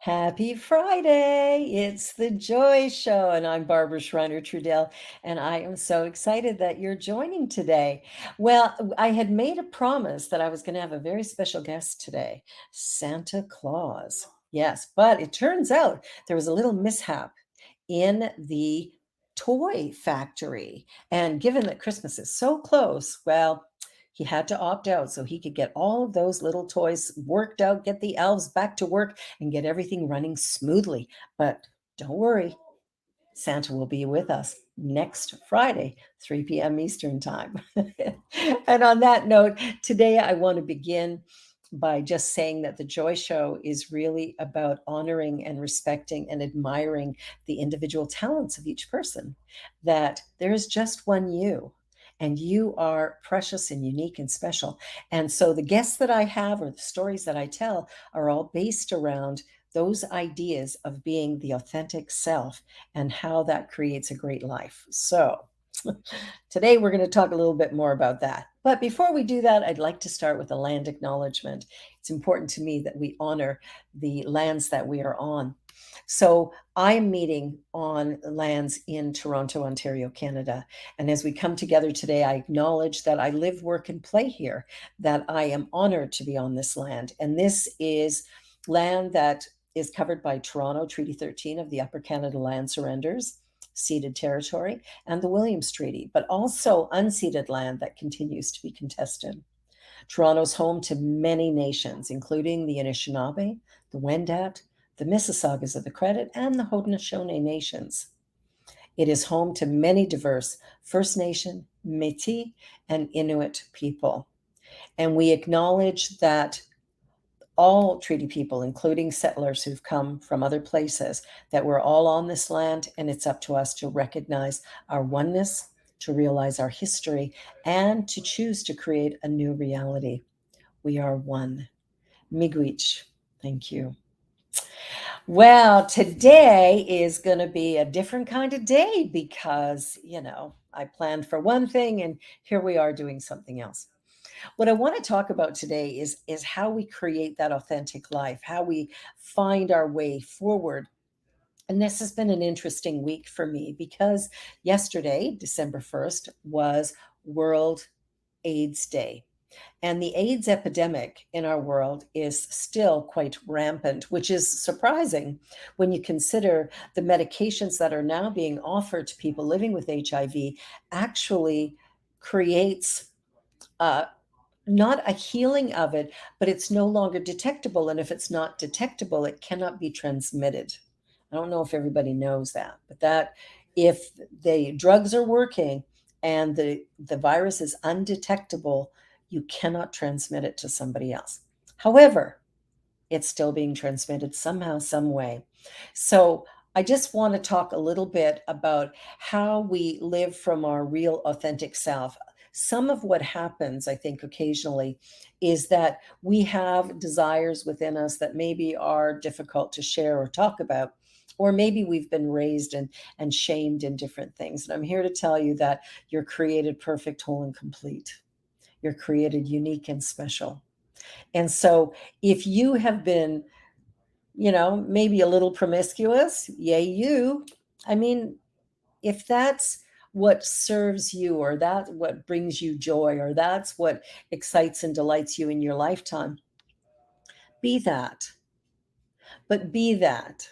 Happy Friday! It's the Joy Show, and I'm Barbara Schreiner Trudell, and I am so excited that you're joining today. Well, I had made a promise that I was going to have a very special guest today, Santa Claus. Yes, but it turns out there was a little mishap in the toy factory. And given that Christmas is so close, well, he had to opt out so he could get all of those little toys worked out, get the elves back to work, and get everything running smoothly. But don't worry, Santa will be with us next Friday, 3 p.m. Eastern Time. And on that note, today I want to begin by just saying that the Joy Show is really about honoring and respecting and admiring the individual talents of each person, that there is just one you. And you are precious and unique and special. And so the guests that I have or the stories that I tell are all based around those ideas of being the authentic self and how that creates a great life. So, today we're going to talk a little bit more about that. But before we do that, I'd like to start with a land acknowledgement. It's important to me that we honor the lands that we are on. So I am meeting on lands in Toronto, Ontario, Canada. And as we come together today, I acknowledge that I live, work, and play here, that I am honored to be on this land. And this is land that is covered by Toronto Treaty 13 of the Upper Canada Land Surrenders, ceded territory, and the Williams Treaty, but also unceded land that continues to be contested. Toronto's home to many nations, including the Anishinaabe, the Wendat, the Mississaugas of the Credit, and the Haudenosaunee nations. It is home to many diverse First Nation, Métis, and Inuit people. And we acknowledge that all treaty people, including settlers who've come from other places, that we're all on this land, and it's up to us to recognize our oneness, to realize our history, and to choose to create a new reality. We are one. Miigwech. Thank you. Well, today is going to be a different kind of day because, I planned for one thing and here we are doing something else. What I want to talk about today is how we create that authentic life, how we find our way forward. And this has been an interesting week for me because yesterday, December 1st, was World AIDS Day. And the AIDS epidemic in our world is still quite rampant, which is surprising when you consider the medications that are now being offered to people living with HIV actually creates not a healing of it, but it's no longer detectable. And if it's not detectable, it cannot be transmitted. I don't know if everybody knows that, but that if the drugs are working and the virus is undetectable, you cannot transmit it to somebody else. However, it's still being transmitted somehow, some way. So I just want to talk a little bit about how we live from our real authentic self. Some of what happens, I think, occasionally is that we have desires within us that maybe are difficult to share or talk about, or maybe we've been raised and shamed in different things. And I'm here to tell you that you're created perfect, whole, and complete. You're created unique and special. And so if you have been, maybe a little promiscuous, yay, you. I mean, if that's what serves you, or that's what brings you joy, or that's what excites and delights you in your lifetime, be that. But be that.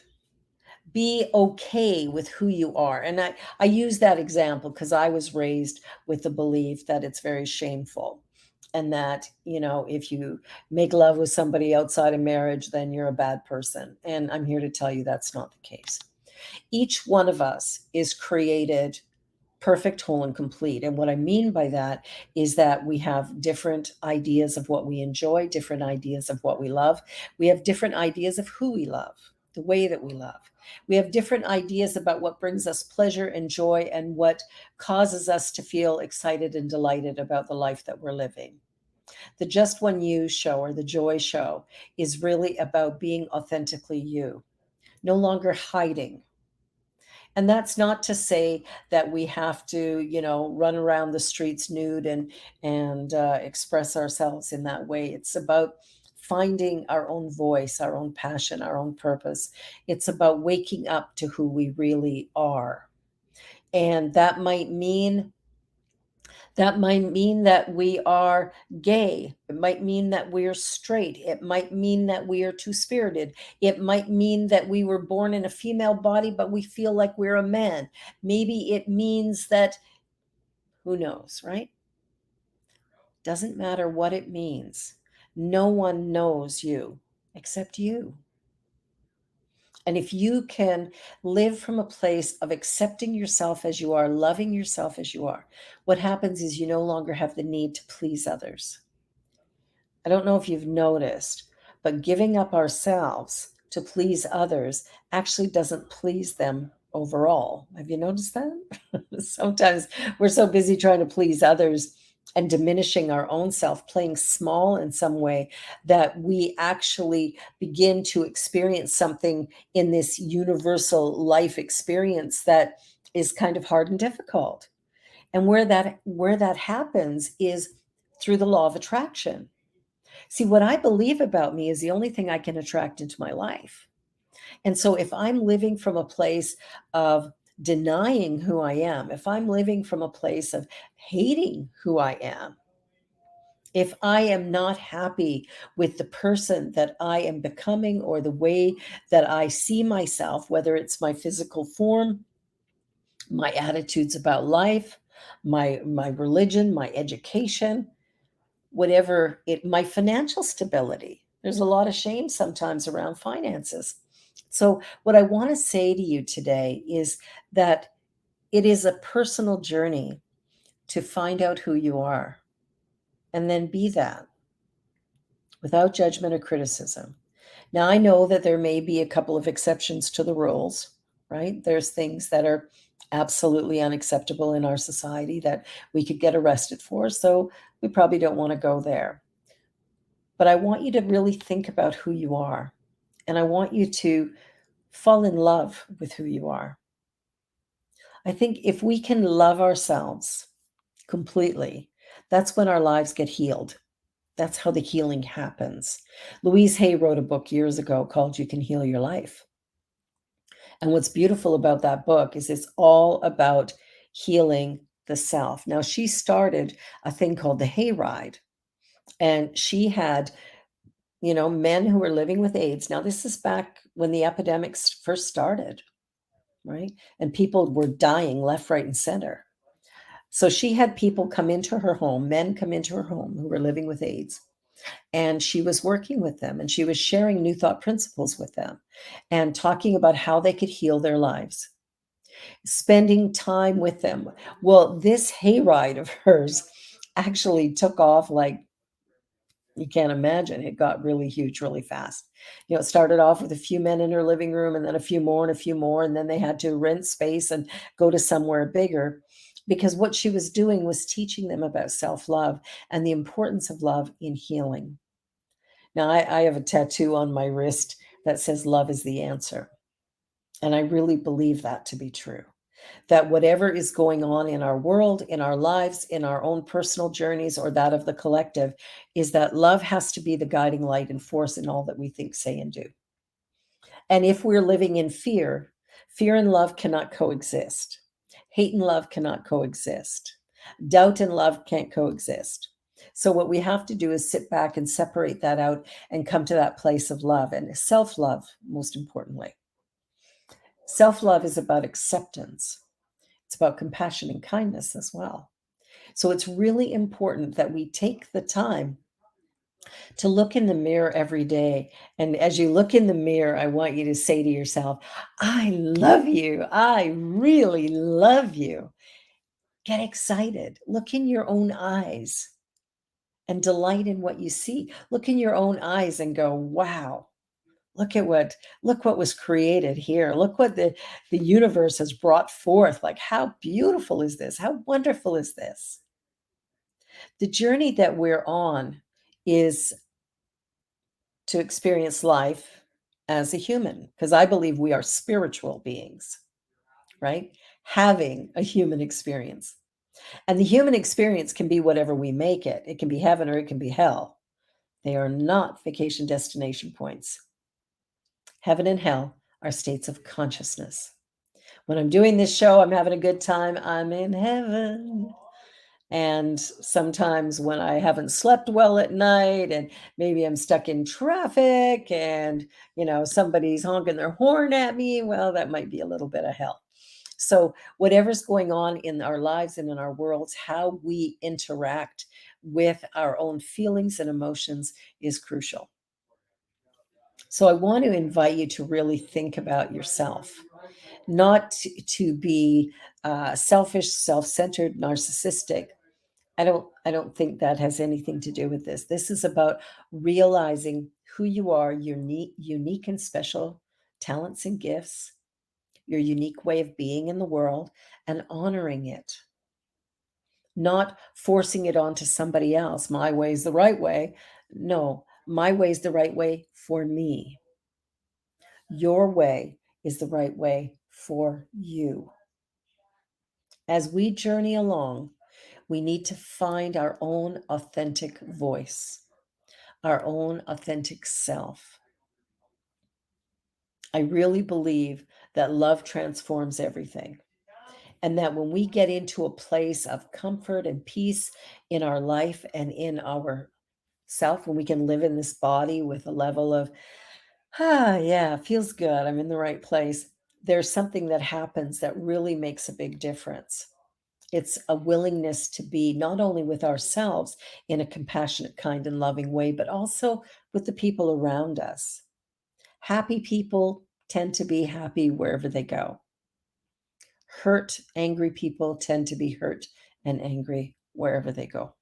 Be okay with who you are. And I use that example because I was raised with the belief that it's very shameful. And that, if you make love with somebody outside of marriage, then you're a bad person. And I'm here to tell you that's not the case. Each one of us is created perfect, whole, and complete. And what I mean by that is that we have different ideas of what we enjoy, different ideas of what we love. We have different ideas of who we love, the way that we love. We have different ideas about what brings us pleasure and joy and what causes us to feel excited and delighted about the life that we're living. The Just One You show, or the Joy Show, is really about being authentically you, no longer hiding. And that's not to say that we have to, run around the streets nude and express ourselves in that way. It's about finding our own voice, our own passion, our own purpose. It's about waking up to who we really are. And that might mean that we are gay. It might mean that we're straight. It might mean that we are two-spirited. It might mean that we were born in a female body, but we feel like we're a man. Maybe it means that, who knows, right? Doesn't matter what it means. No one knows you except you. And if you can live from a place of accepting yourself as you are, loving yourself as you are, what happens is you no longer have the need to please others. I don't know if you've noticed, but giving up ourselves to please others actually doesn't please them overall. Have you noticed that? Sometimes we're so busy trying to please others and diminishing our own self, playing small in some way, that we actually begin to experience something in this universal life experience that is kind of hard and difficult. And where that happens is through the law of attraction. See, what I believe about me is the only thing I can attract into my life. And so if I'm living from a place of denying who I am, if I'm living from a place of hating who I am, if I am not happy with the person that I am becoming or the way that I see myself, whether it's my physical form, my attitudes about life, my religion, my education, whatever it, my financial stability. There's a lot of shame sometimes around finances. So what I want to say to you today is that it is a personal journey to find out who you are and then be that without judgment or criticism. Now, I know that there may be a couple of exceptions to the rules, right? There's things that are absolutely unacceptable in our society that we could get arrested for. So we probably don't want to go there. But I want you to really think about who you are. And I want you to fall in love with who you are. I think if we can love ourselves completely, that's when our lives get healed. That's how the healing happens. Louise Hay wrote a book years ago called You Can Heal Your Life. And what's beautiful about that book is it's all about healing the self. Now, she started a thing called the Hayride, and she had men who were living with AIDS. Now, this is back when the epidemics first started, right? And people were dying left, right, and center. So she had people come into her home, men come into her home who were living with AIDS. And she was working with them and she was sharing new thought principles with them and talking about how they could heal their lives, spending time with them. Well, this hayride of hers actually took off like you can't imagine. It got really huge really fast. It started off with a few men in her living room and then a few more and a few more. And then they had to rent space and go to somewhere bigger because what she was doing was teaching them about self love and the importance of love in healing. Now, I have a tattoo on my wrist that says love is the answer. And I really believe that to be true. That whatever is going on in our world, in our lives, in our own personal journeys, or that of the collective, is that love has to be the guiding light and force in all that we think, say, and do. And if we're living in fear, fear and love cannot coexist. Hate and love cannot coexist. Doubt and love can't coexist. So, what we have to do is sit back and separate that out and come to that place of love and self love, most importantly. Self love is about acceptance, it's about compassion and kindness as well. So, it's really important that we take the time to look in the mirror every day. And as you look in the mirror, I want you to say to yourself, I love you. I really love you. Get excited. Look in your own eyes and delight in what you see. Look in your own eyes and go, wow. Look what was created here. Look what the universe has brought forth. Like, how beautiful is this? How wonderful is this? The journey that we're on is to experience life as a human, because I believe we are spiritual beings, right? Having a human experience. And the human experience can be whatever we make it. It can be heaven or it can be hell. They are not vacation destination points. Heaven and hell are states of consciousness. When I'm doing this show, I'm having a good time. I'm in heaven. And sometimes when I haven't slept well at night and maybe I'm stuck in traffic and, somebody's honking their horn at me, well, that might be a little bit of hell. So, whatever's going on in our lives and in our worlds, how we interact with our own feelings and emotions is crucial. So, I want to invite you to really think about yourself, not to be selfish, self-centered, narcissistic. I don't think that has anything to do with this. This is about realizing who you are, your unique and special talents and gifts, your unique way of being in the world, and honoring it, not forcing it onto somebody else. My way's the right way. No, my way's the right way for me. Your way is the right way for you. As we journey along, we need to find our own authentic voice, our own authentic self. I really believe that love transforms everything. And that when we get into a place of comfort and peace in our life and in our self, when we can live in this body with a level of, yeah, feels good, I'm in the right place, there's something that happens that really makes a big difference. It's a willingness to be not only with ourselves in a compassionate, kind, and loving way, but also with the people around us. Happy people tend to be happy wherever they go. Hurt, angry people tend to be hurt and angry wherever they go.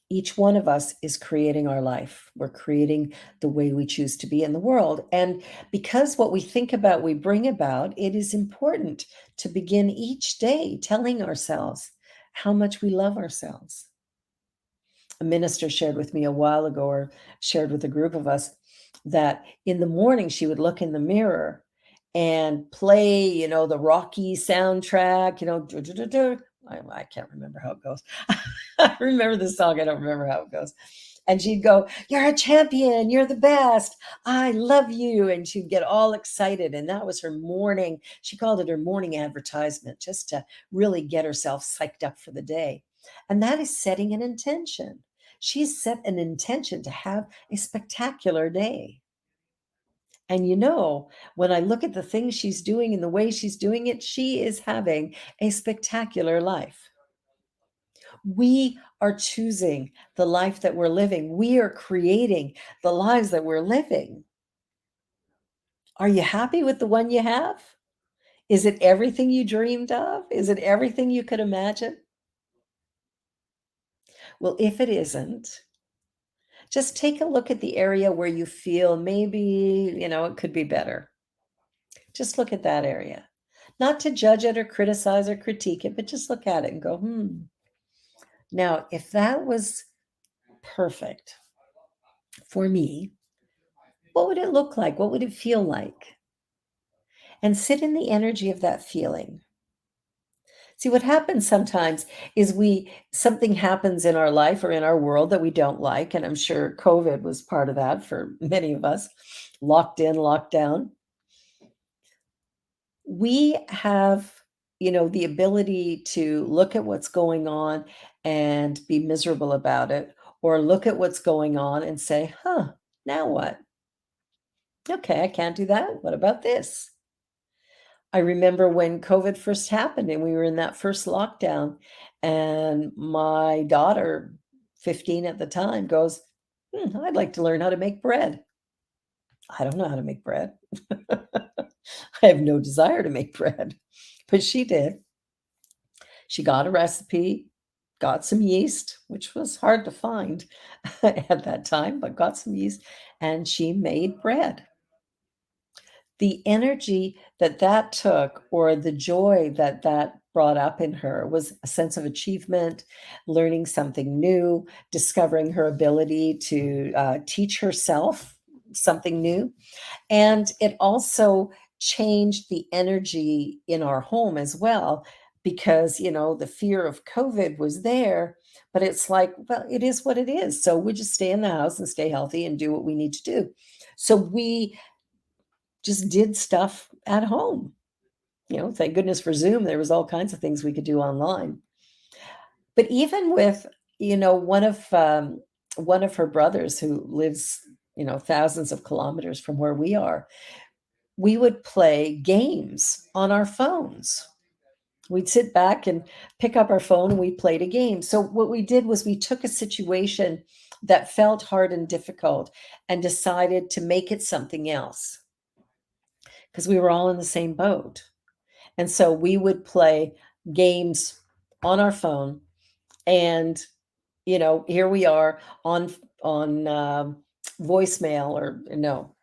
Each one of us is creating our life. We're creating the way we choose to be in the world. And because what we think about, we bring about, it is important to begin each day telling ourselves how much we love ourselves. A minister shared with me a while ago, or shared with a group of us, that in the morning she would look in the mirror and play, the Rocky soundtrack, "Du- du- du- du." I can't remember how it goes. I remember the song, I don't remember how it goes. And she'd go, "You're a champion, you're the best, I love you." And she'd get all excited. And that was her morning. She called it her morning advertisement, just to really get herself psyched up for the day. And that is setting an intention. She's set an intention to have a spectacular day. And when I look at the things she's doing and the way she's doing it, she is having a spectacular life. We are choosing the life that we're living. We are creating the lives that we're living. Are you happy with the one you have? Is it everything you dreamed of? Is it everything you could imagine? Well, if it isn't, just take a look at the area where you feel maybe, it could be better. Just look at that area. Not to judge it or criticize or critique it, but just look at it and go, Now, if that was perfect for me, what would it look like? What would it feel like? And sit in the energy of that feeling. See, what happens sometimes is something happens in our life or in our world that we don't like. And I'm sure COVID was part of that for many of us, locked in, locked down. We have, the ability to look at what's going on and be miserable about it, or look at what's going on and say, now what? Okay, I can't do that. What about this? I remember when COVID first happened and we were in that first lockdown, and my daughter, 15 at the time, goes, I'd like to learn how to make bread. I don't know how to make bread. I have no desire to make bread, but she did. She got a recipe, got some yeast, which was hard to find at that time, but got some yeast, and she made bread. The energy that that took, or the joy that that brought up in her, was a sense of achievement, learning something new, discovering her ability to teach herself something new. And it also changed the energy in our home as well, because, the fear of COVID was there, But it's like, well, it is what it is. So we just stay in the house and stay healthy and do what we need to do. So we just did stuff at home. Thank goodness for Zoom. There was all kinds of things we could do online. But even with, one of her brothers who lives, thousands of kilometers from where we are, we would play games on our phones. We'd sit back and pick up our phone and we played a game. So what we did was we took a situation that felt hard and difficult and decided to make it something else because we were all in the same boat. And so we would play games on our phone and here we are on voicemail, or no,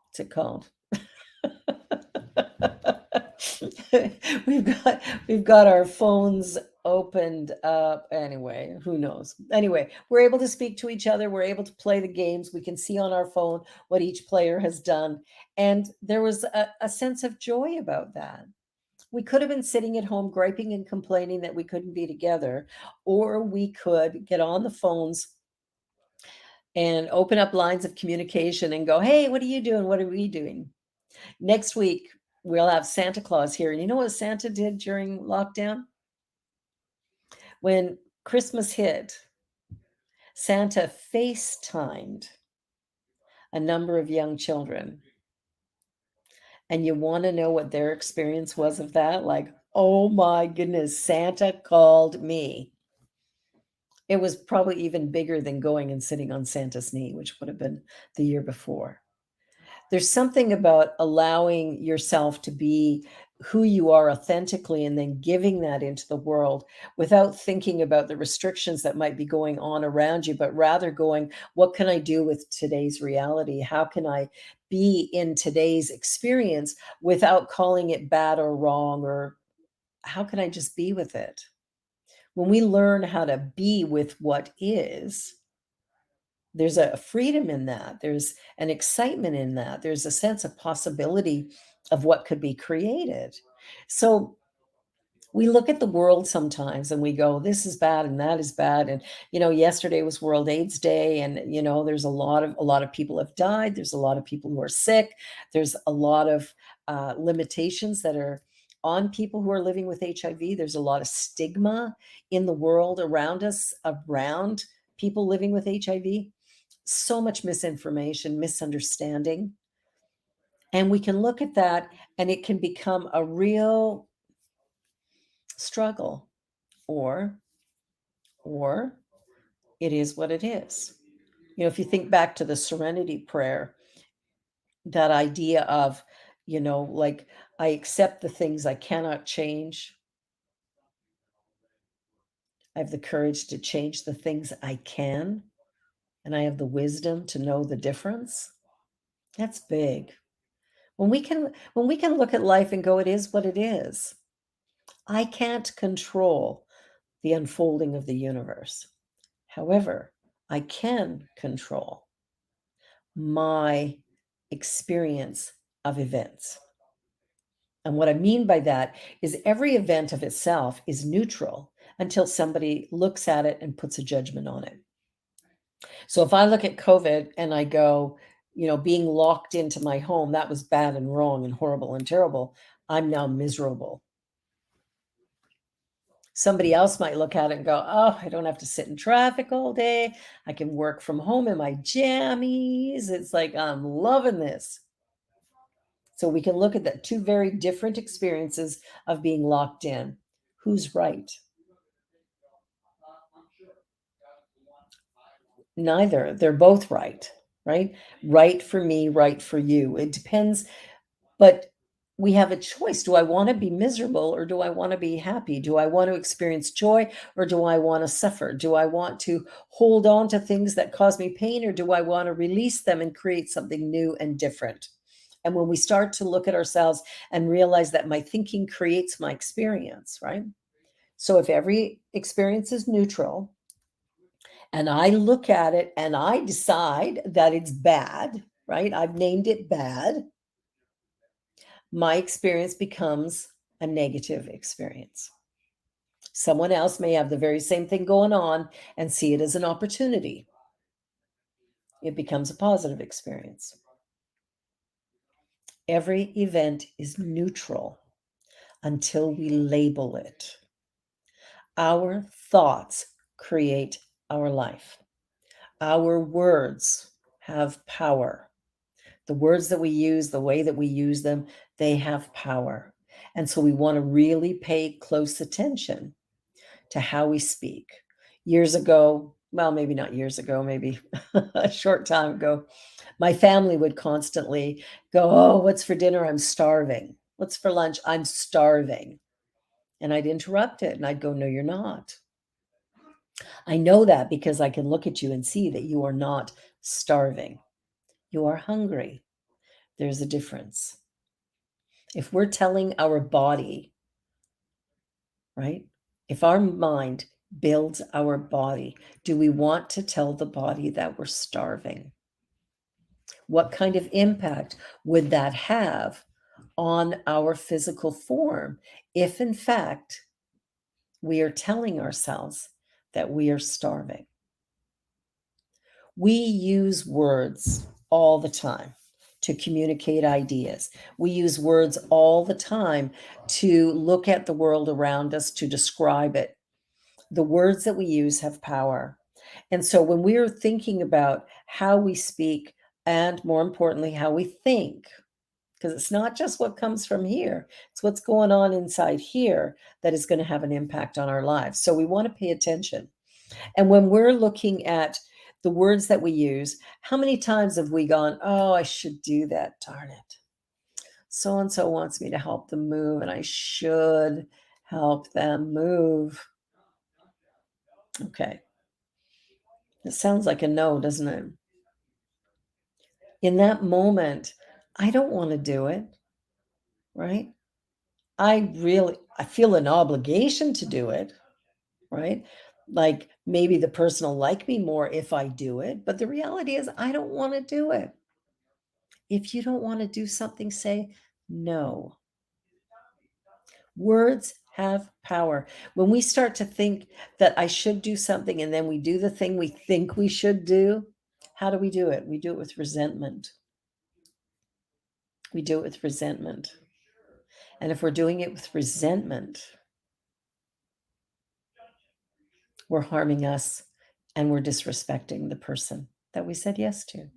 what's it called? we've got our phones opened up. Anyway, who knows? Anyway, we're able to speak to each other. We're able to play the games. We can see on our phone what each player has done. And there was a sense of joy about that. We could have been sitting at home griping and complaining that we couldn't be together, or we could get on the phones and open up lines of communication and go, hey, what are you doing? What are we doing? Next week, we'll have Santa Claus here. And you know what Santa did during lockdown? When Christmas hit, Santa FaceTimed a number of young children. And you want to know what their experience was of that? Like, oh my goodness, Santa called me. It was probably even bigger than going and sitting on Santa's knee, which would have been the year before. There's something about allowing yourself to be who you are authentically and then giving that into the world without thinking about the restrictions that might be going on around you, but rather going, what can I do with today's reality? How can I be in today's experience without calling it bad or wrong? Or how can I just be with it? When we learn how to be with what is, there's a freedom in that. There's an excitement in that. There's a sense of possibility of what could be created. So we look at the world sometimes and we go, this is bad and that is bad. And, yesterday was World AIDS Day. And, there's a lot of people have died. There's a lot of people who are sick. There's a lot of limitations that are on people who are living with HIV. There's a lot of stigma in the world around us, around people living with HIV. So much misinformation, misunderstanding. And we can look at that and it can become a real struggle, or it is what it is. If you think back to the serenity prayer, that idea of, like, I accept the things I cannot change. I have the courage to change the things I can, and I have the wisdom to know the difference. That's big. When we can look at life and go, it is what it is. I can't control the unfolding of the universe. However, I can control my experience of events. And what I mean by that is every event of itself is neutral until somebody looks at it and puts a judgment on it. So if I look at COVID and I go, being locked into my home, that was bad and wrong and horrible and terrible. I'm now miserable. Somebody else might look at it and go, oh, I don't have to sit in traffic all day. I can work from home in my jammies. It's like, I'm loving this. So we can look at the two very different experiences of being locked in. Who's right? Neither. They're both right, right? Right for me, right for you. It depends. But we have a choice. Do I want to be miserable or do I want to be happy? Do I want to experience joy or do I want to suffer? Do I want to hold on to things that cause me pain or do I want to release them and create something new and different? And when we start to look at ourselves and realize that my thinking creates my experience, right? So if every experience is neutral and I look at it and I decide that it's bad, right? I've named it bad, my experience becomes a negative experience. Someone else may have the very same thing going on and see it as an opportunity. It becomes a positive experience. Every event is neutral until we label it. Our thoughts create our life. Our words have power. The words that we use, the way that we use them, they have power. And so we want to really pay close attention to how we speak. Years ago, well, maybe not years ago, maybe a short time ago, my family would constantly go, "Oh, what's for dinner? I'm starving. What's for lunch? I'm starving." And I'd interrupt it and I'd go, "No, you're not. I know that because I can look at you and see that you are not starving. You are hungry. There's a difference." If we're telling our body, right? If our mind builds our body, do we want to tell the body that we're starving? What kind of impact would that have on our physical form if, in fact, we are telling ourselves that we are starving? We use words all the time to communicate ideas. We use words all the time to look at the world around us, to describe it. The words that we use have power. And so when we are thinking about how we speak and more importantly, how we think, because it's not just what comes from here, it's what's going on inside here that is going to have an impact on our lives. So we want to pay attention. And when we're looking at the words that we use, how many times have we gone, "Oh, I should do that, darn it. So and so wants me to help them move, and I should help them move." Okay. It sounds like a no, doesn't it? In that moment, I don't want to do it, right? I feel an obligation to do it, right? Like maybe the person will like me more if I do it, but the reality is I don't want to do it. If you don't want to do something, say no. Words have power. When we start to think that I should do something and then we do the thing we think we should do, how do we do it? We do it with resentment. We do it with resentment. And if we're doing it with resentment, we're harming us and we're disrespecting the person that we said yes to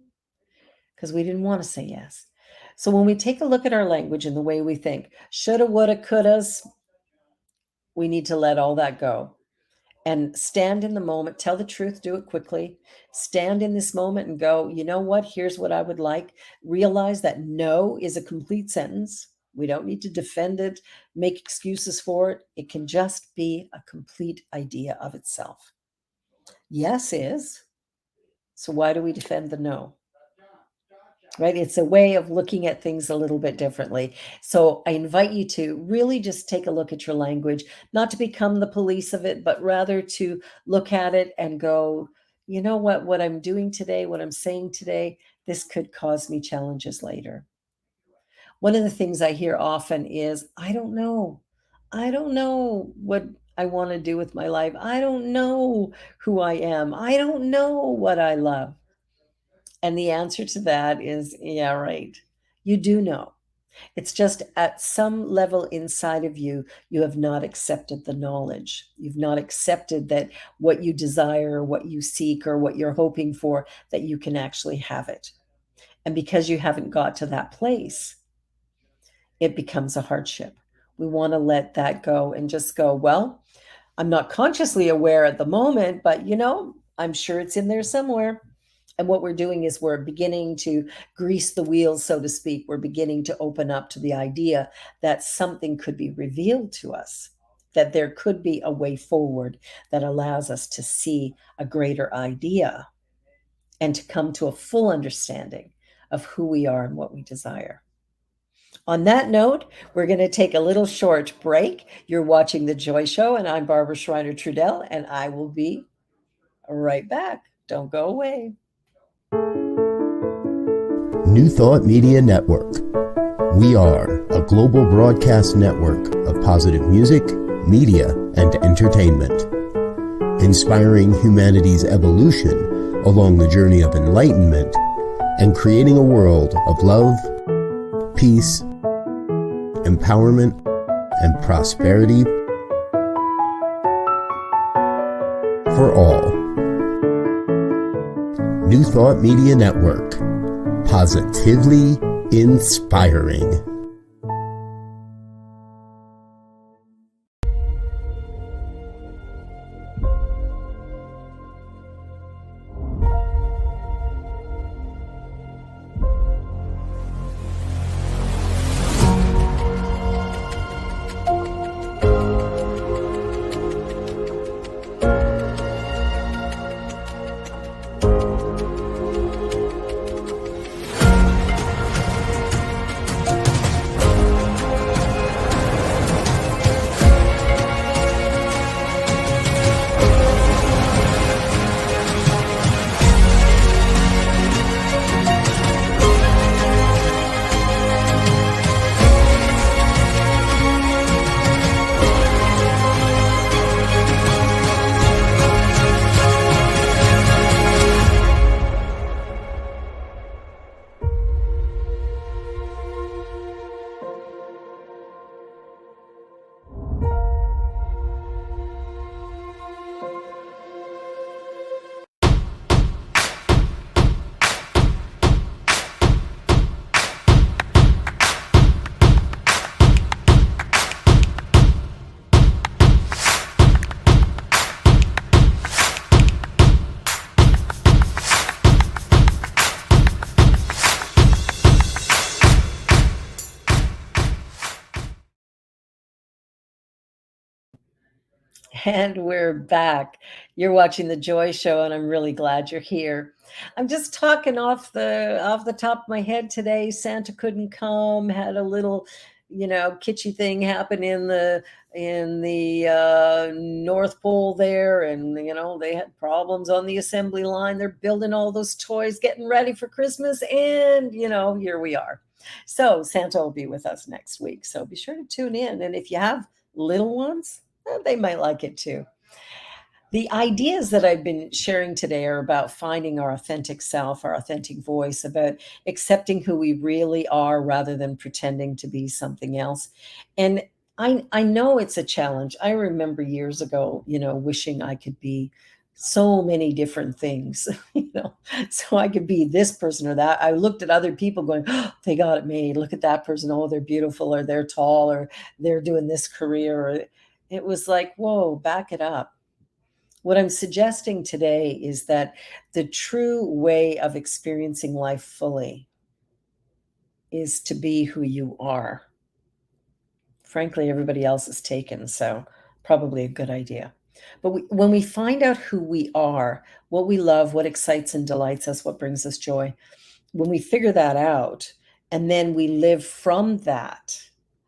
because we didn't want to say yes. So when we take a look at our language and the way we think, shoulda, woulda, couldas, we need to let all that go and stand in the moment, tell the truth, do it quickly. Stand in this moment and go, you know what? Here's what I would like. Realize that no is a complete sentence. We don't need to defend it, make excuses for it. It can just be a complete idea of itself. Yes is. So why do we defend the no? Right? It's a way of looking at things a little bit differently. So I invite you to really just take a look at your language, not to become the police of it, but rather to look at it and go, you know what I'm doing today, what I'm saying today, this could cause me challenges later. One of the things I hear often is, I don't know. I don't know what I want to do with my life. I don't know who I am. I don't know what I love. And the answer to that is, yeah, right. You do know. It's just at some level inside of you, you have not accepted the knowledge. You've not accepted that what you desire, or what you seek, or what you're hoping for, that you can actually have it. And because you haven't got to that place, it becomes a hardship. We want to let that go and just go, well, I'm not consciously aware at the moment, but I'm sure it's in there somewhere. And what we're doing is we're beginning to grease the wheels, so to speak. We're beginning to open up to the idea that something could be revealed to us, that there could be a way forward that allows us to see a greater idea and to come to a full understanding of who we are and what we desire. On that note, we're going to take a little short break. You're watching The Joy Show, and I'm Barbara Schreiner Trudell, and I will be right back. Don't go away. New Thought Media Network. We are a global broadcast network of positive music, media, and entertainment. Inspiring humanity's evolution along the journey of enlightenment and creating a world of love, peace, empowerment, and prosperity for all. New Thought Media Network. Positively inspiring. And we're back. You're watching The Joy Show, and I'm really glad you're here. I'm just talking off the top of my head today. Santa couldn't come, had a little, kitschy thing happen in the North Pole there, and they had problems on the assembly line. They're building all those toys, getting ready for Christmas, and here we are. So Santa will be with us next week. So be sure to tune in. And if you have little ones, they might like it too. The ideas that I've been sharing today are about finding our authentic self, our authentic voice, about accepting who we really are rather than pretending to be something else. And I know it's a challenge. I remember years ago, wishing I could be so many different things, so I could be this person or that. I looked at other people going, oh, they got it made. Look at that person. Oh, they're beautiful, or they're tall, or they're doing this career. Or it was like, whoa, back it up. What I'm suggesting today is that the true way of experiencing life fully is to be who you are. Frankly, everybody else is taken, so probably a good idea. But when we find out who we are, what we love, what excites and delights us, what brings us joy, when we figure that out and then we live from that,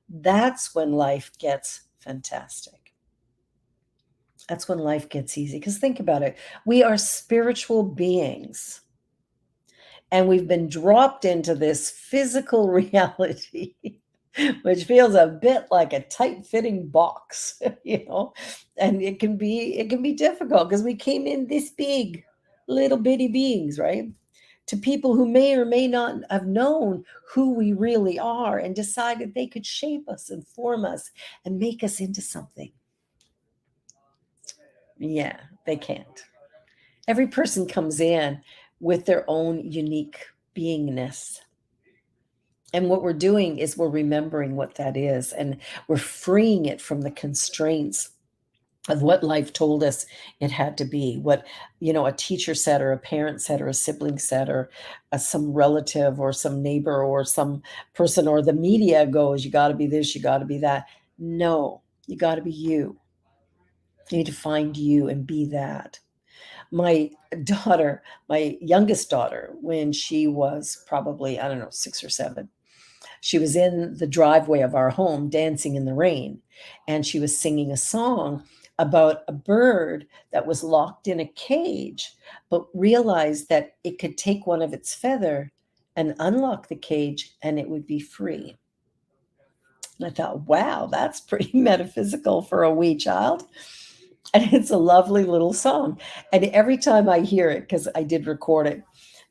that's when life gets fantastic. That's when life gets easy. Because think about it. We are spiritual beings, and we've been dropped into this physical reality, which feels a bit like a tight-fitting box, and it can be difficult because we came in this big, little bitty beings, right? To people who may or may not have known who we really are and decided they could shape us and form us and make us into something. Yeah, they can't. Every person comes in with their own unique beingness. And what we're doing is we're remembering what that is, and we're freeing it from the constraints of what life told us it had to be, what a teacher said, or a parent said, or a sibling said, or some relative, or some neighbor, or some person, or the media goes, you got to be this, you got to be that. No, you got to be you. You need to find you and be that. My youngest daughter, when she was probably, I don't know, 6 or 7, she was in the driveway of our home dancing in the rain, and she was singing a song about a bird that was locked in a cage, but realized that it could take one of its feather and unlock the cage and it would be free. And I thought, wow, that's pretty metaphysical for a wee child. And it's a lovely little song. And every time I hear it, because I did record it,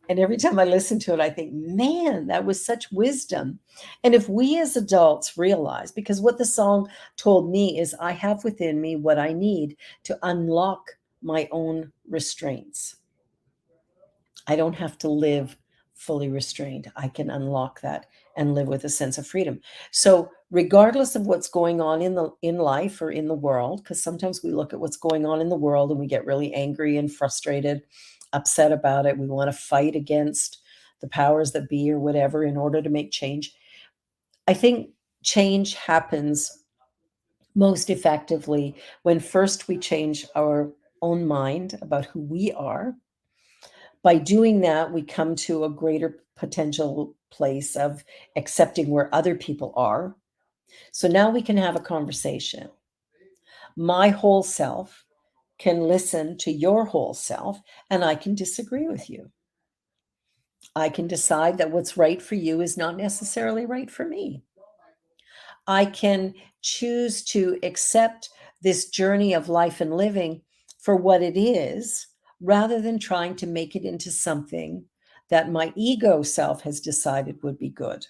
and every time I listen to it, I think, man, that was such wisdom. And if we as adults realize, because what the song told me is I have within me what I need to unlock my own restraints. I don't have to live fully restrained. I can unlock that and live with a sense of freedom. So, regardless of what's going on in life or in the world, because sometimes we look at what's going on in the world and we get really angry and frustrated, upset about it. We want to fight against the powers that be or whatever in order to make change. I think change happens most effectively when first we change our own mind about who we are. By doing that, we come to a greater potential place of accepting where other people are. So now we can have a conversation. My whole self can listen to your whole self, and I can disagree with you. I can decide that what's right for you is not necessarily right for me. I can choose to accept this journey of life and living for what it is rather than trying to make it into something that my ego self has decided would be good.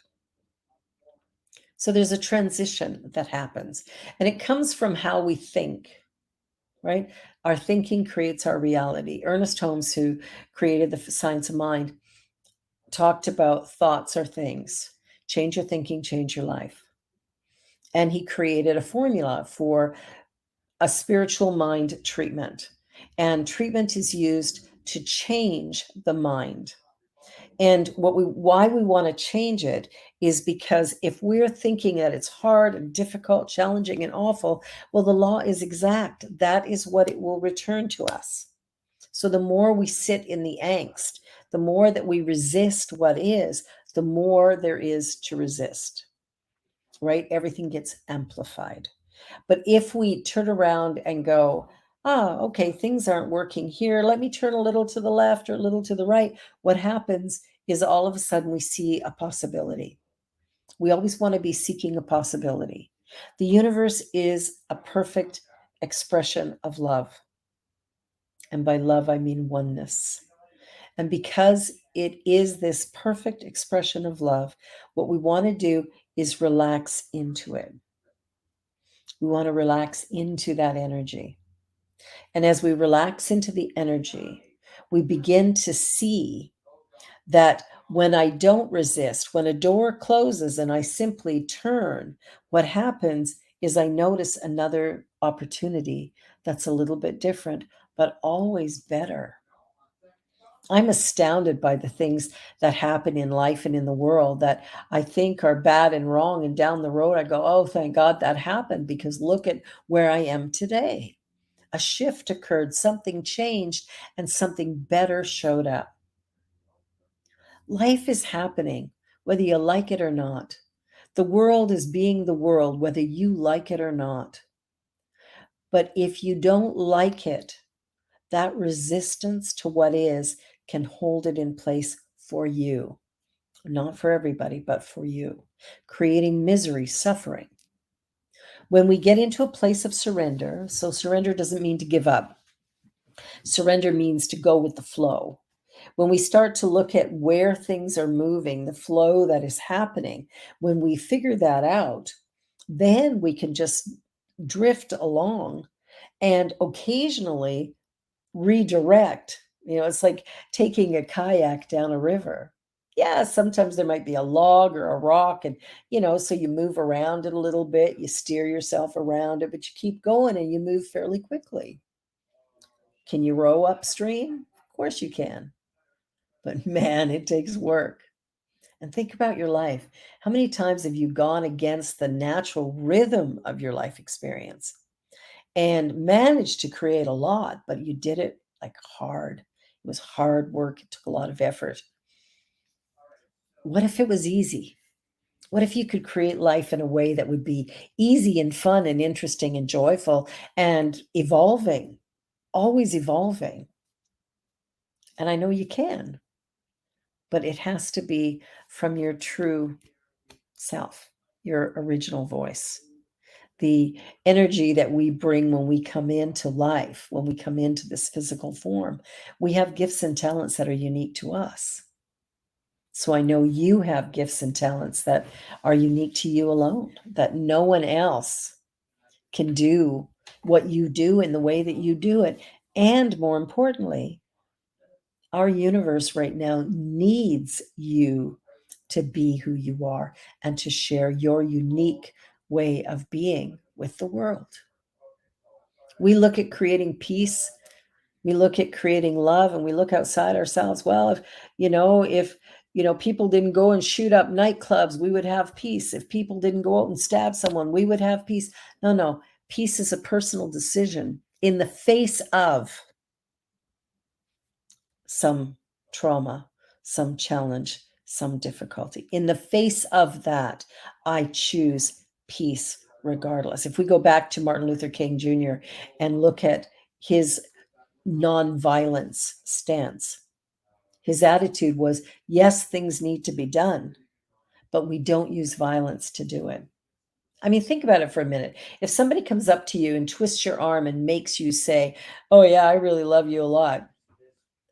So there's a transition that happens, and it comes from how we think, right? Our thinking creates our reality. Ernest Holmes, who created the science of mind, talked about thoughts are things. Change your thinking, change your life. And he created a formula for a spiritual mind treatment. And treatment is used to change the mind. And why we want to change it is because if we're thinking that it's hard and difficult, challenging and awful, well, the law is exact. That is what it will return to us. So the more we sit in the angst, the more that we resist what is, the more there is to resist, right? Everything gets amplified. But if we turn around and go, okay, things aren't working here. Let me turn a little to the left or a little to the right. What happens is all of a sudden we see a possibility. We always want to be seeking a possibility. The universe is a perfect expression of love. And by love, I mean oneness. And because it is this perfect expression of love, what we want to do is relax into it. We want to relax into that energy. And as we relax into the energy, we begin to see that when I don't resist, when a door closes and I simply turn, what happens is I notice another opportunity that's a little bit different, but always better. I'm astounded by the things that happen in life and in the world that I think are bad and wrong. And down the road, I go, oh, thank God that happened because look at where I am today. A shift occurred, something changed, and something better showed up. Life is happening, whether you like it or not. The world is being the world, whether you like it or not. But if you don't like it, that resistance to what is can hold it in place for you. Not for everybody, but for you, creating misery, suffering. When we get into a place of surrender, so surrender doesn't mean to give up. Surrender means to go with the flow. When we start to look at where things are moving, the flow that is happening, when we figure that out, then we can just drift along and occasionally redirect. It's like taking a kayak down a river. Yeah, sometimes there might be a log or a rock, and so you move around it a little bit, you steer yourself around it, but you keep going and you move fairly quickly. Can you row upstream? Of course you can. But man, it takes work. And think about your life. How many times have you gone against the natural rhythm of your life experience and managed to create a lot, but you did it like hard? It was hard work. It took a lot of effort. What if it was easy? What if you could create life in a way that would be easy and fun and interesting and joyful and evolving, always evolving? And I know you can, but it has to be from your true self. your original voice, the energy that we bring when we come into life, when we come into this physical form. We have gifts and talents that are unique to us. So I know you have gifts and talents that are unique to you alone, that no one else can do what you do in the way that you do it. And more importantly, our universe right now needs you to be who you are and to share your unique way of being with the world. We look at creating peace, we look at creating love, and we look outside ourselves. Well, if people didn't go and shoot up nightclubs, we would have peace. If people didn't go out and stab someone, we would have peace. No, peace is a personal decision in the face of some trauma, some challenge, some difficulty. In the face of that, I choose peace regardless. If we go back to Martin Luther King Jr. and look at his nonviolence stance, his attitude was, yes, things need to be done, but we don't use violence to do it. I mean, think about it for a minute. If somebody comes up to you and twists your arm and makes you say, oh, yeah, I really love you a lot,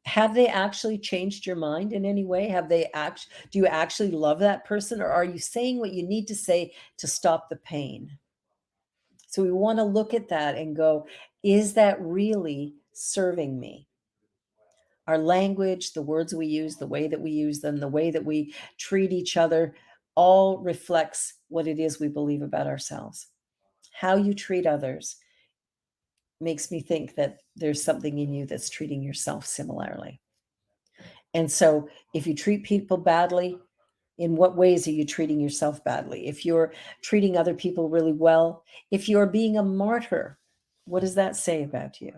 have they actually changed your mind in any way? Do you actually love that person, or are you saying what you need to say to stop the pain? So we want to look at that and go, is that really serving me? Our language, the words we use, the way that we use them, the way that we treat each other, all reflects what it is we believe about ourselves. How you treat others makes me think that there's something in you that's treating yourself similarly. And so if you treat people badly, in what ways are you treating yourself badly? If you're treating other people really well, if you're being a martyr, what does that say about you?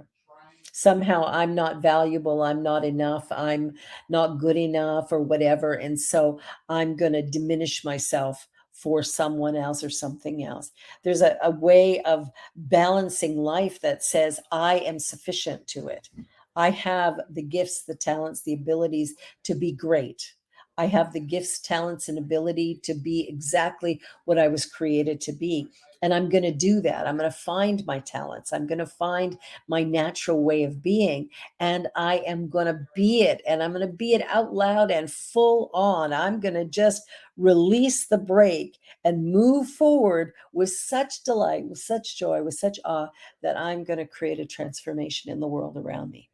Somehow I'm not valuable, I'm not enough, I'm not good enough, or whatever. And so I'm going to diminish myself for someone else or something else. There's a way of balancing life that says, I am sufficient to it. I have the gifts, the talents, the abilities to be great. I have the gifts, talents, and ability to be exactly what I was created to be. And I'm going to do that. I'm going to find my talents. I'm going to find my natural way of being, and I am going to be it, and I'm going to be it out loud and full on. I'm going to just release the brake and move forward with such delight, with such joy, with such awe, that I'm going to create a transformation in the world around me.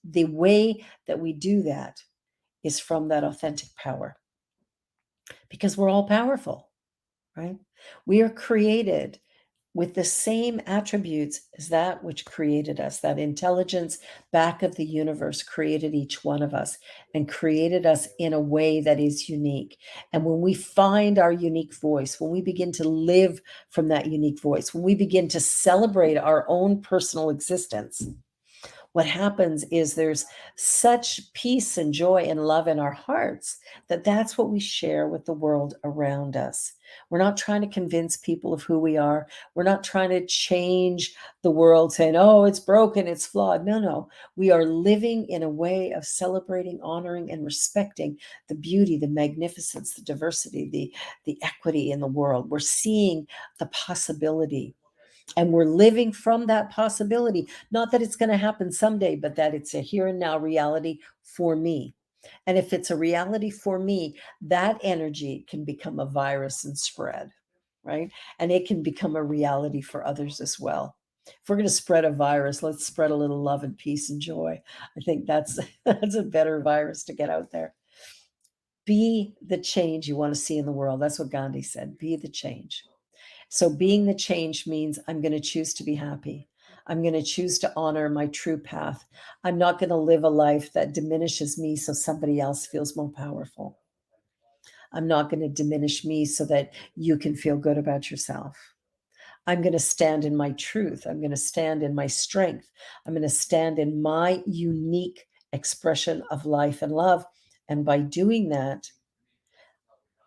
The way that we do that is from that authentic power, because we're all powerful, right? We are created with the same attributes as that which created us. That intelligence back of the universe created each one of us and created us in a way that is unique. And when we find our unique voice, when we begin to live from that unique voice, when we begin to celebrate our own personal existence, what happens is there's such peace and joy and love in our hearts that that's what we share with the world around us. We're not trying to convince people of who we are. We're not trying to change the world saying, oh, it's broken, it's flawed. No. We are living in a way of celebrating, honoring, and respecting the beauty, the magnificence, the diversity, the equity in the world. We're seeing the possibility. And we're living from that possibility. Not that it's going to happen someday, but that it's a here and now reality for me. And if it's a reality for me, that energy can become a virus and spread, right? And it can become a reality for others as well. If we're going to spread a virus, let's spread a little love and peace and joy. I think that's a better virus to get out there. Be the change you want to see in the world. That's what Gandhi said. Be the change. So being the change means I'm going to choose to be happy. I'm going to choose to honor my true path. I'm not going to live a life that diminishes me so somebody else feels more powerful. I'm not going to diminish me so that you can feel good about yourself. I'm going to stand in my truth. I'm going to stand in my strength. I'm going to stand in my unique expression of life and love. And by doing that,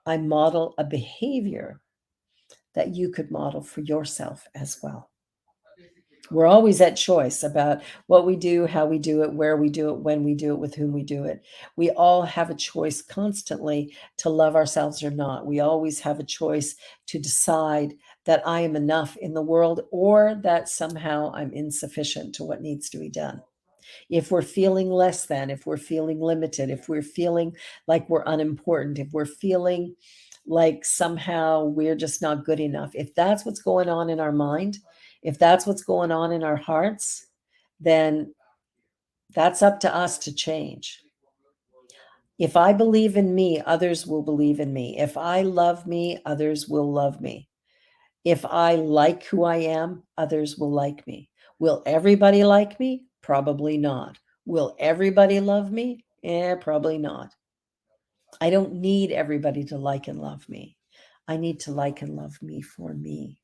I model a behavior that you could model for yourself as well. We're always at choice about what we do, how we do it, where we do it, when we do it, with whom we do it. We all have a choice constantly to love ourselves or not. We always have a choice to decide that I am enough in the world or that somehow I'm insufficient to what needs to be done. If we're feeling less than, if we're feeling limited, if we're feeling like we're unimportant, if we're feeling like somehow we're just not good enough, if that's what's going on in our mind, if that's what's going on in our hearts, then that's up to us to change. If I believe in me, others will believe in me. If I love me, others will love me. If I like who I am, others will like me. Will everybody like me? Probably not. Will everybody love me? Probably not. I don't need everybody to like and love me. I need to like and love me for me.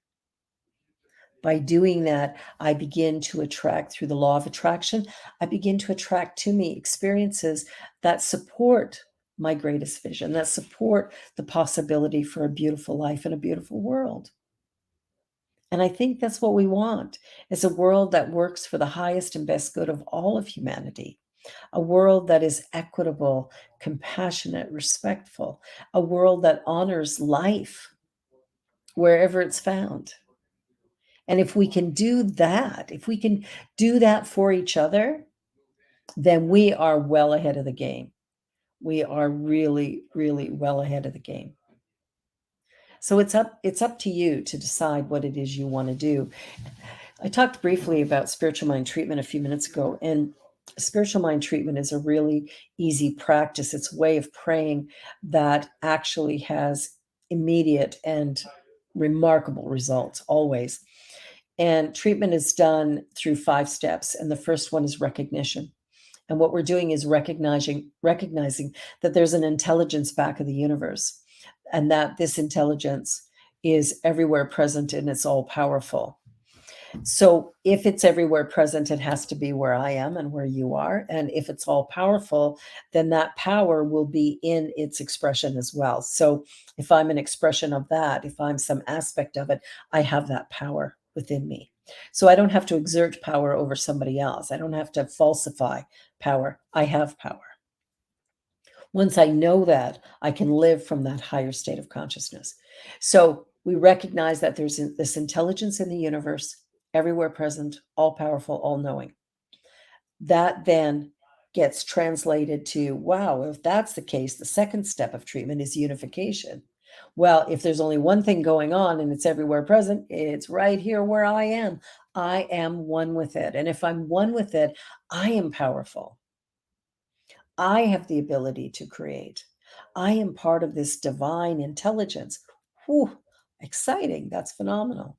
By doing that, I begin to attract, through the law of attraction, I begin to attract to me experiences that support my greatest vision, that support the possibility for a beautiful life and a beautiful world. And I think that's what we want, is a world that works for the highest and best good of all of humanity, a world that is equitable, compassionate, respectful, a world that honors life wherever it's found. And if we can do that, if we can do that for each other, then we are well ahead of the game. We are really, really well ahead of the game. So it's up to you to decide what it is you want to do. I talked briefly about spiritual mind treatment a few minutes ago, and spiritual mind treatment is a really easy practice. It's a way of praying that actually has immediate and remarkable results always. And treatment is done through 5 steps, and the first one is recognition. And what we're doing is recognizing that there's an intelligence back of the universe, and that this intelligence is everywhere present and it's all powerful. So if it's everywhere present, it has to be where I am and where you are. And if it's all powerful, then that power will be in its expression as well. So if I'm an expression of that, if I'm some aspect of it, I have that power within me. So I don't have to exert power over somebody else. I don't have to falsify power. I have power. Once I know that, I can live from that higher state of consciousness. So we recognize that there's this intelligence in the universe, everywhere present, all powerful, all knowing. That then gets translated to, wow, if that's the case, the second step of treatment is unification. Well, if there's only one thing going on and it's everywhere present, it's right here where I am. I am one with it. And if I'm one with it, I am powerful. I have the ability to create. I am part of this divine intelligence. Whew, exciting. That's phenomenal.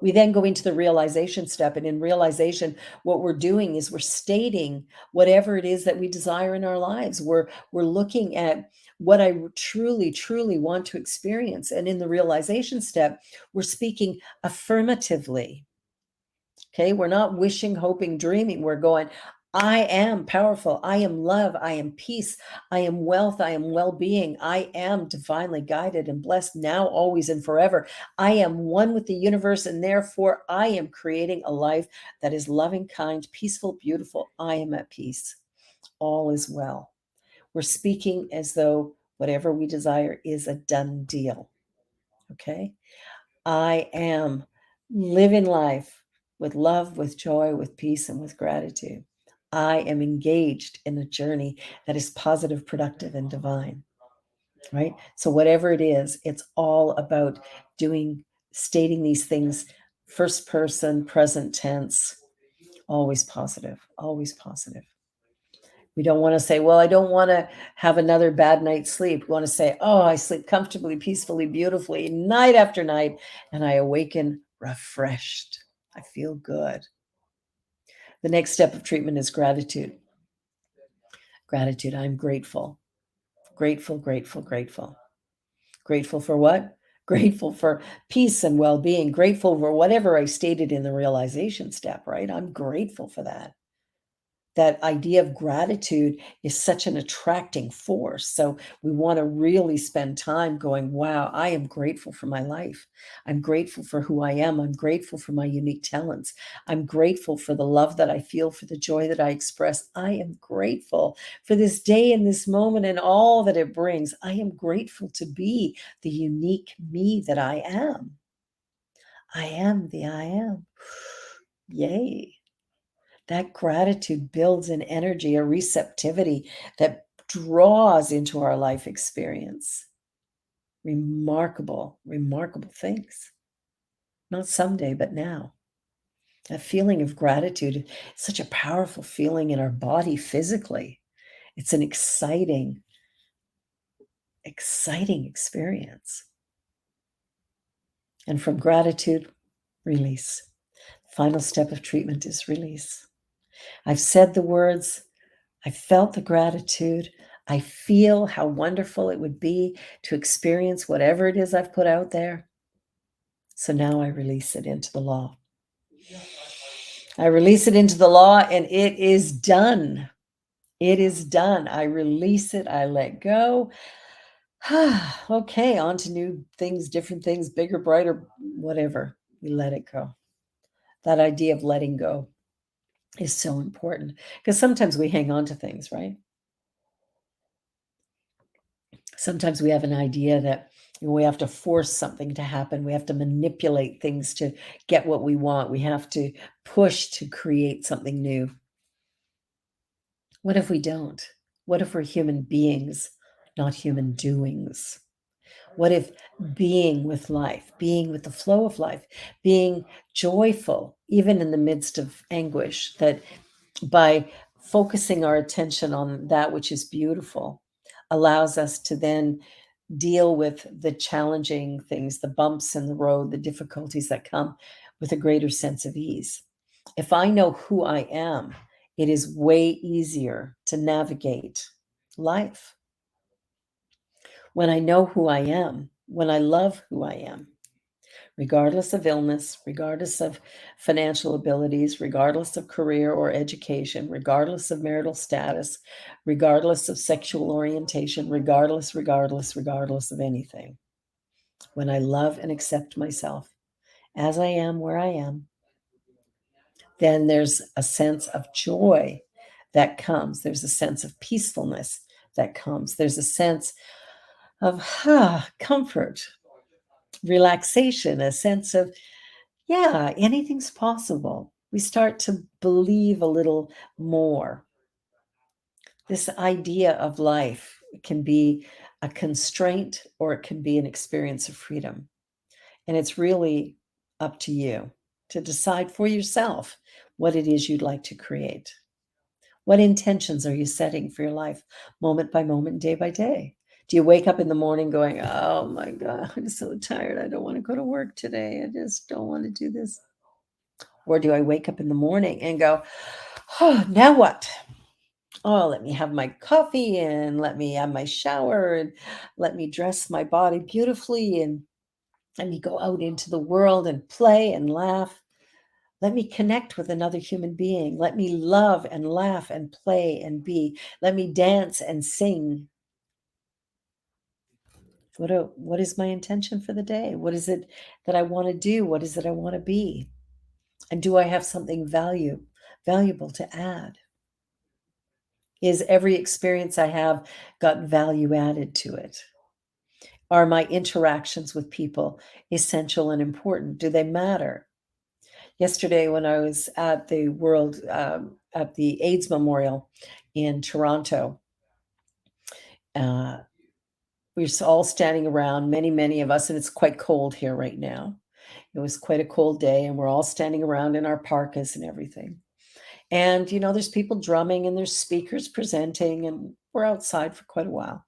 We then go into the realization step. And in realization, what we're doing is we're stating whatever it is that we desire in our lives. We're looking at what I truly, truly want to experience. And in the realization step, we're speaking affirmatively. Okay, we're not wishing, hoping, dreaming. We're going, I am powerful. I am love. I am peace. I am wealth. I am well being. I am divinely guided and blessed now, always, and forever. I am one with the universe, and therefore I am creating a life that is loving, kind, peaceful, beautiful. I am at peace. All is well. We're speaking as though whatever we desire is a done deal. Okay. I am living life with love, with joy, with peace, and with gratitude. I am engaged in a journey that is positive, productive, and divine, right? So, whatever it is, it's all about stating these things first person, present tense, always positive, always positive. We don't want to say, well, I don't want to have another bad night's sleep. We want to say, oh, I sleep comfortably, peacefully, beautifully, night after night, and I awaken refreshed. I feel good. The next step of treatment is gratitude. Gratitude. I'm grateful. Grateful, grateful, grateful. Grateful for what? Grateful for peace and well being. Grateful for whatever I stated in the realization step, right? I'm grateful for that. that idea of gratitude is such an attracting force. So we want to really spend time going, wow, I am grateful for my life. I'm grateful for who I am. I'm grateful for my unique talents. I'm grateful for the love that I feel, for the joy that I express. I am grateful for this day and this moment and all that it brings. I am grateful to be the unique me that I am. I am the I am. Yay. That gratitude builds an energy, a receptivity that draws into our life experience remarkable, remarkable things. Not someday, but now. That feeling of gratitude is such a powerful feeling in our body physically. It's an exciting, exciting experience. And from gratitude, release. Final step of treatment is release. I've said the words, I felt the gratitude. I feel how wonderful it would be to experience whatever it is I've put out there. So now I release it into the law. I release it into the law and it is done. It is done. I release it. I let go. Okay, on to new things, different things, bigger, brighter, whatever. We let it go. That idea of letting go is so important because sometimes we hang on to things, right? Sometimes we have an idea that we have to force something to happen. We have to manipulate things to get what we want. We have to push to create something new. What if we don't? What if we're human beings, not human doings? What if being with life, being with the flow of life, being joyful, even in the midst of anguish, that by focusing our attention on that which is beautiful, allows us to then deal with the challenging things, the bumps in the road, the difficulties that come with a greater sense of ease. If I know who I am, it is way easier to navigate life. When I know who I am, when I love who I am, regardless of illness, regardless of financial abilities, regardless of career or education, regardless of marital status, regardless of sexual orientation, regardless of anything. When I love and accept myself as I am, where I am, then there's a sense of joy that comes. There's a sense of peacefulness that comes. There's a sense of comfort, relaxation, a sense of, yeah, anything's possible. We start to believe a little more. This idea of life can be a constraint or it can be an experience of freedom. And it's really up to you to decide for yourself what it is you'd like to create. What intentions are you setting for your life, moment by moment, day by day? Do you wake up in the morning going, oh my God, I'm so tired. I don't want to go to work today. I just don't want to do this. Or do I wake up in the morning and go, oh, now what? Oh, let me have my coffee and let me have my shower and let me dress my body beautifully and let me go out into the world and play and laugh. Let me connect with another human being. Let me love and laugh and play and be. Let me dance and sing. What is my intention for the day? What is it that I want to do? What is it I want to be? And do I have something valuable to add? Is every experience I have got value added to it? Are my interactions with people essential and important? Do they matter? Yesterday, when I was at the at the AIDS Memorial in Toronto, uh, we were all standing around, many of us, and it's quite cold here right now. It was quite a cold day, and we're all standing around in our parkas and everything. And, there's people drumming and there's speakers presenting, and we're outside for quite a while.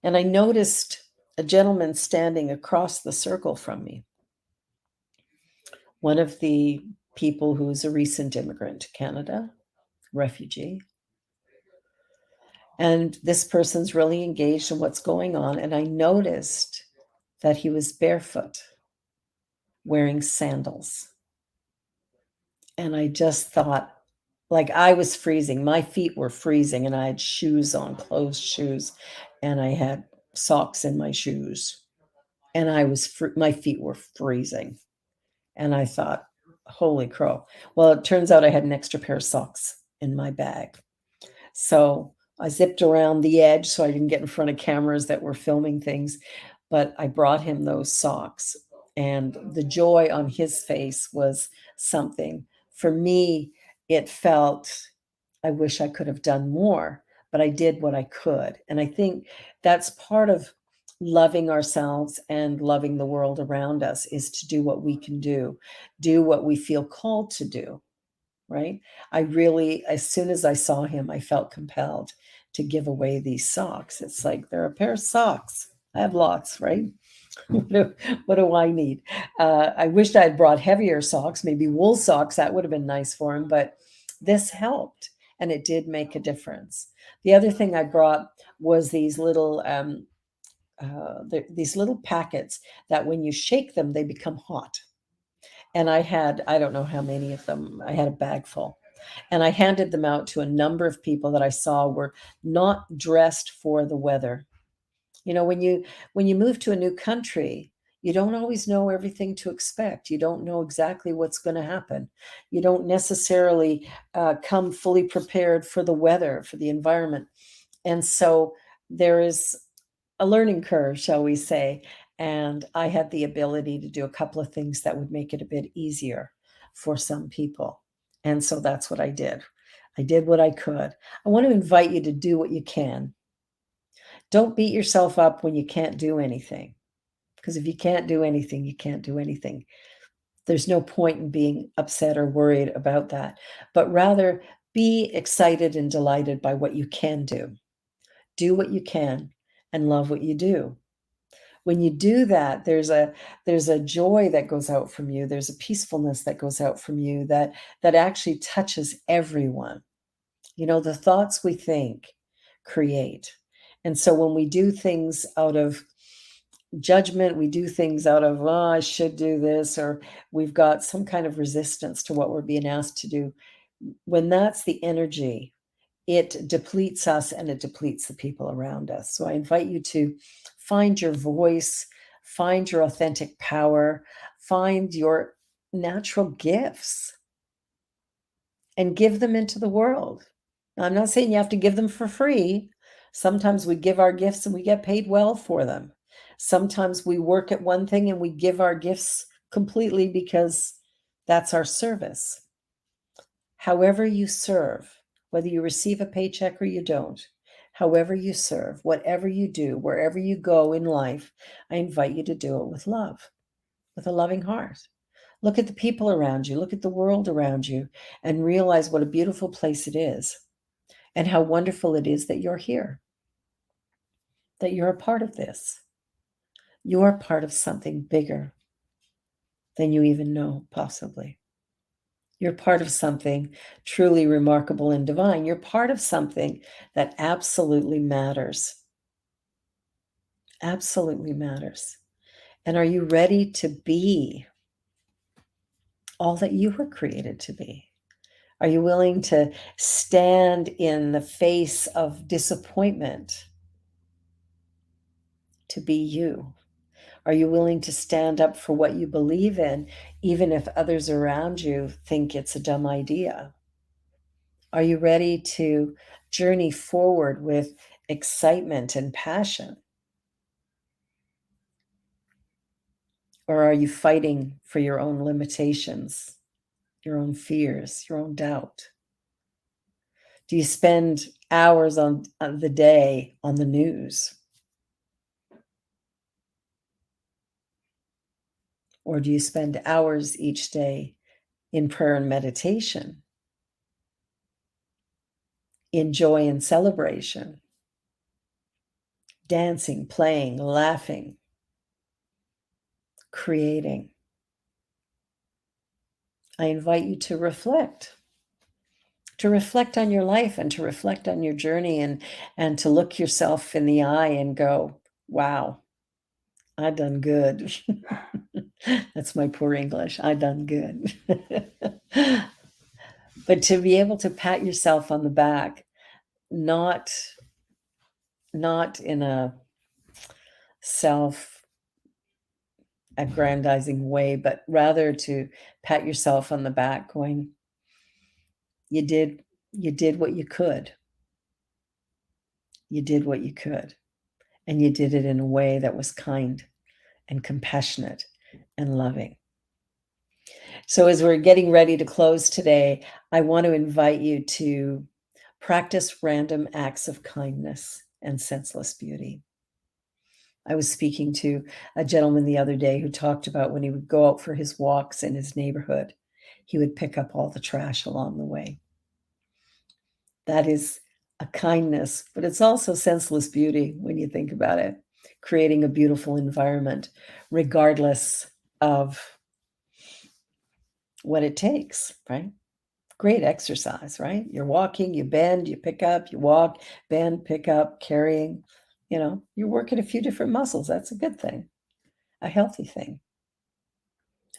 And I noticed a gentleman standing across the circle from me, one of the people who's a recent immigrant to Canada, refugee. And this person's really engaged in what's going on. And I noticed that he was barefoot, wearing sandals. And I just thought, Like, I was freezing. My feet were freezing, and I had shoes on, closed shoes, and I had socks in my shoes, and my feet were freezing, and I thought, "Holy crow." Well, it turns out I had an extra pair of socks in my bag. So I zipped around the edge so I didn't get in front of cameras that were filming things, but I brought him those socks, and the joy on his face was something. For me, it felt, I wish I could have done more, but I did what I could. And I think that's part of loving ourselves and loving the world around us, is to do what we can do what we feel called to do, right? I really, as soon as I saw him, I felt compelled to give away these socks. It's like, they're a pair of socks. I have lots, right? What do I need? I wished I had brought heavier socks, maybe wool socks. That would have been nice for him, but this helped, and it did make a difference. The other thing I brought was these little packets that when you shake them, they become hot. And I don't know how many of them. I had a bag full. And I handed them out to a number of people that I saw were not dressed for the weather. You know, when you move to a new country, you don't always know everything to expect. You don't know exactly what's going to happen. You don't necessarily come fully prepared for the weather, for the environment. And so there is a learning curve, shall we say. And I had the ability to do a couple of things that would make it a bit easier for some people. And so that's what I did. I did what I could. I want to invite you to do what you can. Don't beat yourself up when you can't do anything, because if you can't do anything, you can't do anything. There's no point in being upset or worried about that, but rather be excited and delighted by what you can do. Do what you can and love what you do. When you do that, there's a joy that goes out from you. There's a peacefulness that goes out from you that actually touches everyone. You know, the thoughts we think create. And so when we do things out of judgment, we do things out of, oh, I should do this, or we've got some kind of resistance to what we're being asked to do. When that's the energy, it depletes us and it depletes the people around us. So I invite you to find your voice, find your authentic power, find your natural gifts, and give them into the world. Now, I'm not saying you have to give them for free. Sometimes we give our gifts and we get paid well for them. Sometimes we work at one thing and we give our gifts completely because that's our service. However you serve, whether you receive a paycheck or you don't, however you serve, whatever you do, wherever you go in life, I invite you to do it with love, with a loving heart. Look at the people around you, look at the world around you, and realize what a beautiful place it is, and how wonderful it is that you're here, that you're a part of this. You're part of something bigger than you even know, possibly. You're part of something truly remarkable and divine. You're part of something that absolutely matters. Absolutely matters. And are you ready to be all that you were created to be? Are you willing to stand in the face of disappointment to be you? Are you willing to stand up for what you believe in, even if others around you think it's a dumb idea? Are you ready to journey forward with excitement and passion? Or are you fighting for your own limitations, your own fears, your own doubt? Do you spend hours on the day on the news? Or do you spend hours each day in prayer and meditation, in joy and celebration, dancing, playing, laughing, creating? I invite you to reflect on your life and to reflect on your journey, and to look yourself in the eye and go, wow, I done good. That's my poor English. I done good. But to be able to pat yourself on the back, not in a self-aggrandizing way, but rather to pat yourself on the back going, you did what you could. You did what you could. And you did it in a way that was kind and compassionate and loving. So as we're getting ready to close today, I want to invite you to practice random acts of kindness and senseless beauty. I was speaking to a gentleman the other day who talked about when he would go out for his walks in his neighborhood, he would pick up all the trash along the way. That is a kindness, but it's also senseless beauty when you think about it, creating a beautiful environment, regardless of what it takes, right? Great exercise, right? You're walking, you bend, you pick up, you walk, bend, pick up, carrying, you're working a few different muscles. That's a good thing, a healthy thing.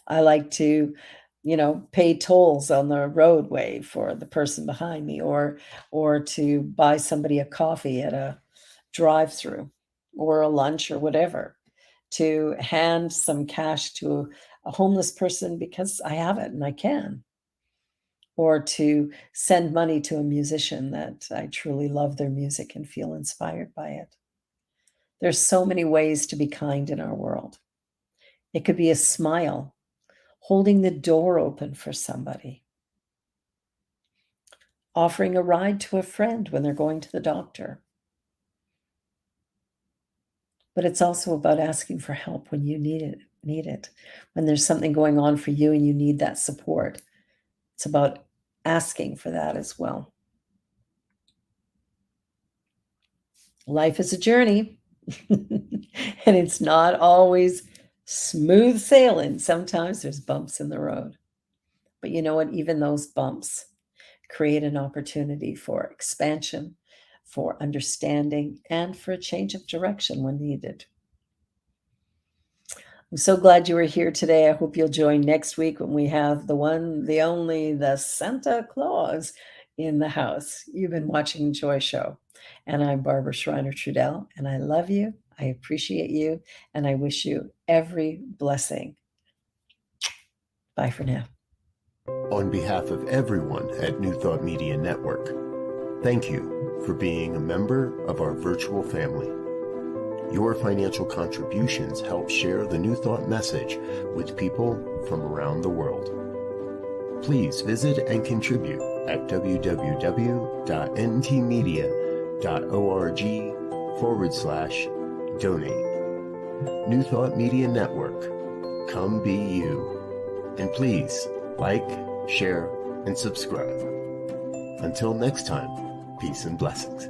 I like to, pay tolls on the roadway for the person behind me, or to buy somebody a coffee at a drive-through or a lunch or whatever, to hand some cash to a homeless person because I have it and I can, or to send money to a musician that I truly love their music and feel inspired by it. There's so many ways to be kind in our world. It could be a smile, holding the door open for somebody, offering a ride to a friend when they're going to the doctor. But it's also about asking for help when you need it. When there's something going on for you and you need that support. It's about asking for that as well. Life is a journey, and it's not always smooth sailing. Sometimes there's bumps in the road. But you know what? Even those bumps create an opportunity for expansion, for understanding, and for a change of direction when needed. I'm so glad you were here today. I hope you'll join next week when we have the one, the only, the Santa Claus in the house. You've been watching Joy Show, and I'm Barbara Schreiner Trudell, and I love you, I appreciate you, and I wish you every blessing. Bye for now. On behalf of everyone at New Thought Media Network, thank you for being a member of our virtual family. Your financial contributions help share the New Thought message with people from around the world. Please visit and contribute at www.ntmedia.org/donate. New Thought Media Network, come be you. And please like, share, and subscribe. Until next time, peace and blessings.